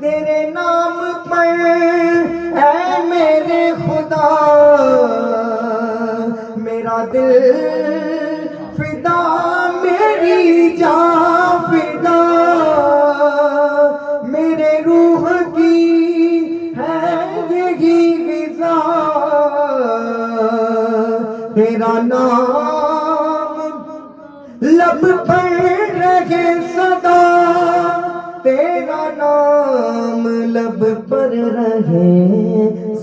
تیرے نام پر اے میرے خدا میرا دل فدا، میری جان فدا، میرے روح کی ہے یہی غذا، تیرا نام لب پر رہے صدا، تیرا نام لب پر رہے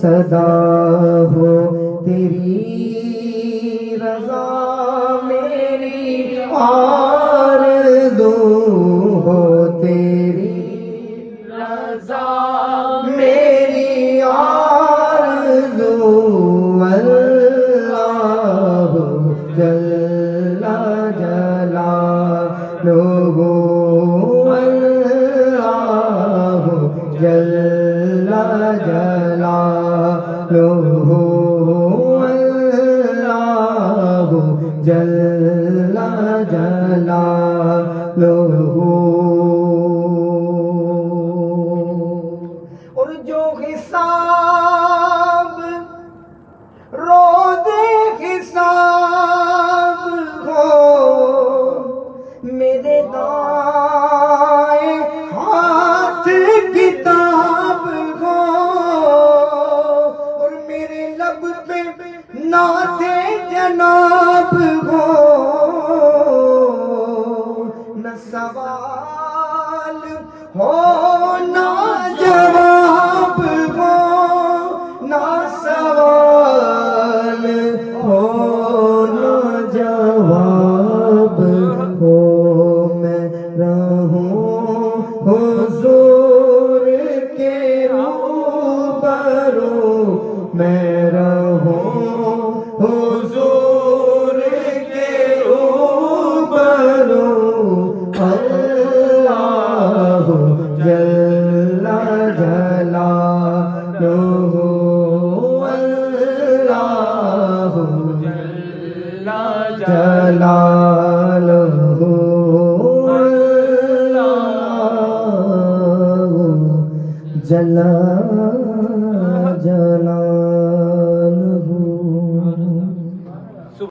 صدا، ہو تیری رضا میری آرزو، ہو تیری رضا میری آرزو، اللہ جل جلالہ، اللہ جل جلالہ، اللہ جل جلالہ۔ اور جو حساب روز حساب ہو میرے دائیں ہاتھ کتاب ہو، اور میرے لب پہ نعت جناب ہو، نہ سوال ہو نہ جواب ہو، نہ سوال ہو نہ جواب ہو، میں رہوں حضور کے روبرو، میں رہوں حضور کے روبرو، اللہ جل جلالہ، اللہ جل جلالہ، اللہ جل